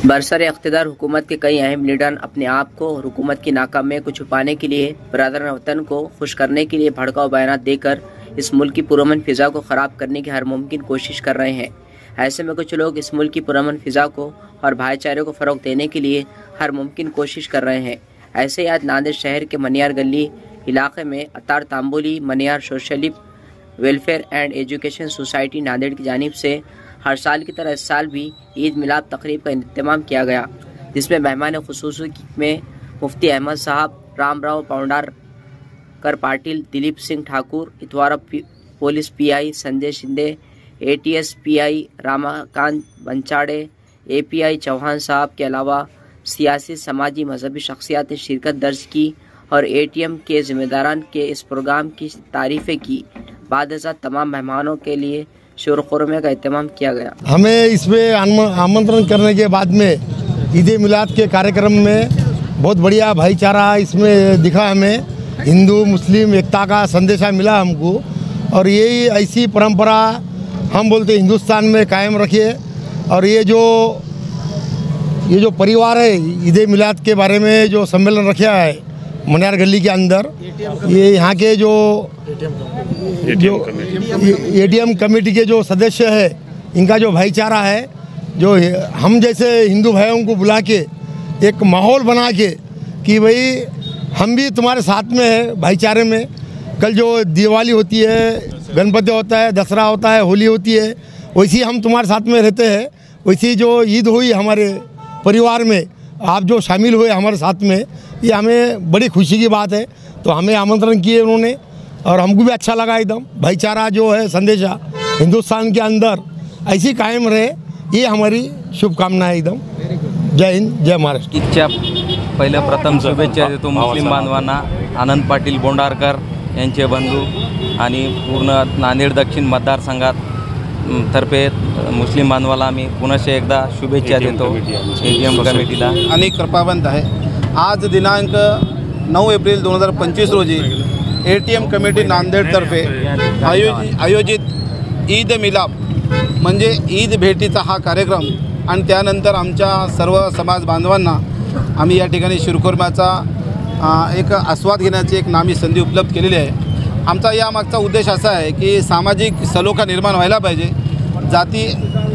बरसर इक़्तिदार हुकूमत के कई अहम लीडर अपने आप को और हुकूमत की नाकामी को छुपाने के लिए बरादरान वतन को खुश करने के लिए भड़काऊ बयान देकर इस मुल्क की पुरअमन फ़िज़ा को ख़राब करने की हर मुमकिन कोशिश कर रहे हैं। ऐसे में कुछ लोग इस मुल्क की पुरअमन फ़िज़ा को और भाईचारे को फ़रोग़ देने के लिए हर मुमकिन कोशिश कर रहे हैं। ऐसे ही आज नांदेड़ शहर के मनियार गली इलाके में Attar Tamboli Maniyar socialist welfare and education society Nanded की जानिब से हर साल की तरह इस साल भी ईद मिलाद तकरीब का इंतज़ाम किया गया, जिसमें मेहमान खुसूसी में मुफ्ती अहमद साहब, Ram Rao Poundarkar Patil, Dilip Singh Thakur, Itwara police PI Sanjay Shinde, ATS PI Ramakant Banchade, API Chauhan साहब के अलावा सियासी समाजी मजहबी शख्सियात ने शिरकत दर्ज की और एटीएम के जिम्मेदारान के इस प्रोग्राम की तारीफ़ें की। बाद तमाम मेहमानों के लिए शोर खुरमे का एहतमाम किया गया। हमें इसमें आमंत्रण करने के बाद में ईद मिलाद के कार्यक्रम में बहुत बढ़िया भाईचारा इसमें दिखा। हमें हिंदू मुस्लिम एकता का संदेशा मिला हमको, और यही ऐसी परंपरा हम बोलते हिंदुस्तान में कायम रखिए। और ये जो परिवार है ईद मिलाद के बारे में जो सम्मेलन रखा है मनियार गली के अंदर, ये यहाँ के जो एटीएम कमेटी के जो सदस्य है, इनका जो भाईचारा है, जो हम जैसे हिंदू भाइयों को बुला के एक माहौल बना के कि भाई हम भी तुम्हारे साथ में है भाईचारे में। कल जो दिवाली होती है, गणपति होता है, दसरा होता है, होली होती है, वैसी हम तुम्हारे साथ में रहते हैं। वैसी जो ईद हुई हमारे परिवार में, आप जो शामिल हुए हमारे साथ में, ये हमें बड़ी खुशी की बात है। तो हमें आमंत्रण किए उन्होंने और हमको भी अच्छा लगा। एकदम भाईचारा जो है संदेशा हिंदुस्तान के अंदर ऐसी कायम रहे, ये हमारी शुभकामना है। एकदम जय हिंद, जय महाराष्ट्र। ईदच्या पहिल्या प्रथम शुभेच्छा देतो मुस्लिम बांधवांना, आनंद पाटील बोंडारकर यांचे बंधू आणि पूर्ण नांदेड दक्षिण मतदारसंघात तर्फे मुस्लिम बांधवाला आम्ही पुनश्च एकदा शुभेच्छा देतो एटीएम कमिटीला। आणि कृपावंत आहे, आज दिनांक 9 एप्रिल 2025 रोजी एटीएम कमिटी नांदेडतर्फे आयोजित ईद मिलाप म्हणजे ईद भेटीचा हा कार्यक्रम, आणि त्यानंतर आमच्या सर्व समाज बांधवांना आम्ही या ठिकाणी शिरखुर्म्याचा एक आस्वाद घेण्याची एक नामी संधी उपलब्ध केलेली आहे। आमचा यामागचा उद्देश असा आहे की सामाजिक सलोखा निर्माण व्हायला पाहिजे, जाती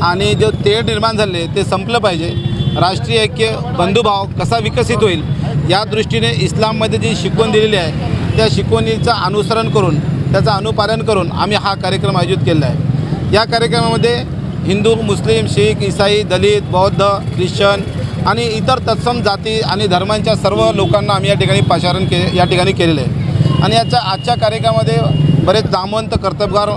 आणि जो तेढ निर्माण झाले ते संपलं पाहिजे, राष्ट्रीय ऐक्य बंधुभाव कसा विकसित होईल या दृष्टीने इस्लाममध्ये जी शिकवण दिलेली आहे त्या शिकवणीचं अनुसरण करून त्याचं अनुपालन करून आम्ही हा कार्यक्रम आयोजित केला आहे। या कार्यक्रमामध्ये हिंदू, मुस्लिम, शीख, ईसाई, दलित, बौद्ध, ख्रिश्चन आणि इतर तत्सम जाती आणि धर्मांच्या सर्व लोकांना आम्ही या ठिकाणी पाचारण या ठिकाणी केलेलं आहे। आणि आजच्या कार्यक्रमामध्ये बरेच नामवंत कर्तबगार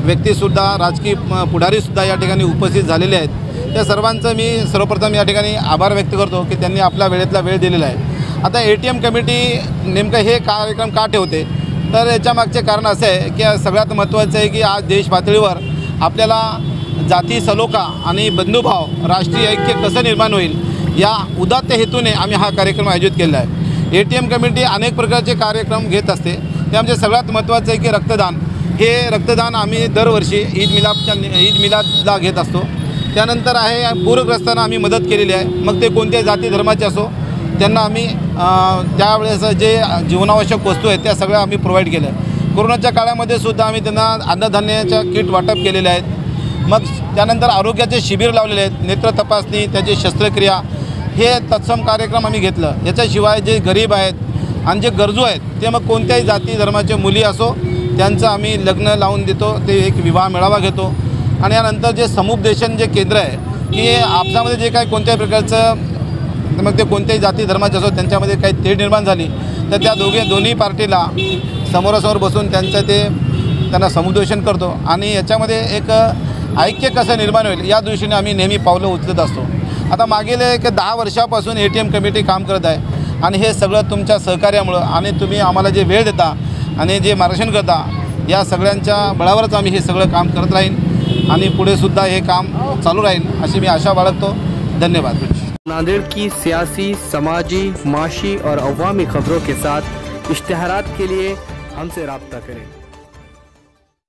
व्यक्तीसुद्धा, राजकीय पुढारीसुद्धा या ठिकाणी उपस्थित झालेले आहेत। त्या सर्वांचं मी सर्वप्रथम या ठिकाणी आभार व्यक्त करतो की त्यांनी आपल्या वेळेतला वेळ दिलेला आहे। आता एटीएम कमिटी नेमकं हे कार्यक्रम का ठेवते, तर याच्यामागचे कारण असं आहे की सगळ्यात महत्त्वाचं आहे की आज देश पातळीवर आपल्याला जाती सलोखा आणि बंधुभाव, राष्ट्रीय ऐक्य कसं निर्माण होईल या उदात्त हेतूने आम्ही हा कार्यक्रम आयोजित केला आहे। एटीएम कमिटी अनेक प्रकारचे कार्यक्रम घेत असते, त्यामध्ये सगळ्यात महत्त्वाचं आहे की रक्तदान। हे रक्तदान आम्ही दरवर्षी ईद मिलादला घेत असतो। त्यानंतर आहे पूरग्रस्तांना आम्ही मदत केलेली आहे, मग ते कोणत्याही जाती धर्माचे असो, त्यांना आम्ही त्यावेळेस जे जीवनावश्यक वस्तू आहेत त्या सगळ्या आम्ही प्रोव्हाइड केल्या आहे। कोरोनाच्या काळामध्ये सुद्धा आम्ही त्यांना अन्नधान्याच्या किट वाटप केलेले आहेत। मग त्यानंतर आरोग्याचे शिबिर लावलेले आहेत, नेत्र तपासणी, त्याची शस्त्रक्रिया, हे तत्सम कार्यक्रम आम्ही घेतलं। याच्याशिवाय जे गरीब आहेत आणि जे गरजू आहेत ते मग कोणत्याही जाती धर्माचे मुली असो त्यांचं आम्ही लग्न लावून देतो, ते एक विवाह मेळावा घेतो। आणि यानंतर जे समुपदेशन जे केंद्र आहे की आपल्यामध्ये जे काही कोणत्याही प्रकारचं मग ते कोणत्याही जाती धर्माचे असो त्यांच्यामध्ये काही तेढ निर्माण झाली तर त्या दोन्ही पार्टीला समोरासमोर बसून त्यांना समुपदेशन करतो आणि याच्यामध्ये एक ऐक्य कसं निर्माण होईल या दृष्टीने आम्ही नेहमी पावलं उचलत असतो। आता मागील एक 10 वर्षापासून एटीएम कमिटी काम करत आहे आणि हे सगळं तुमच्या सहकार्यामुळं आणि तुम्ही आम्हाला जे वेळ देता आणि जे मार्गदर्शन करता या सगळ्यांच्या बळावरच आम्ही हे सगळं काम करत राहीन आणि पुढे सुद्धा हे काम चालू राहील अशी मी आशा बाळगतो। धन्यवाद। नांदेड़ की सियासी, समाजी, माशी और अवामी खबरों के साथ इश्तिहारात के लिए हमसे राब्ता करें।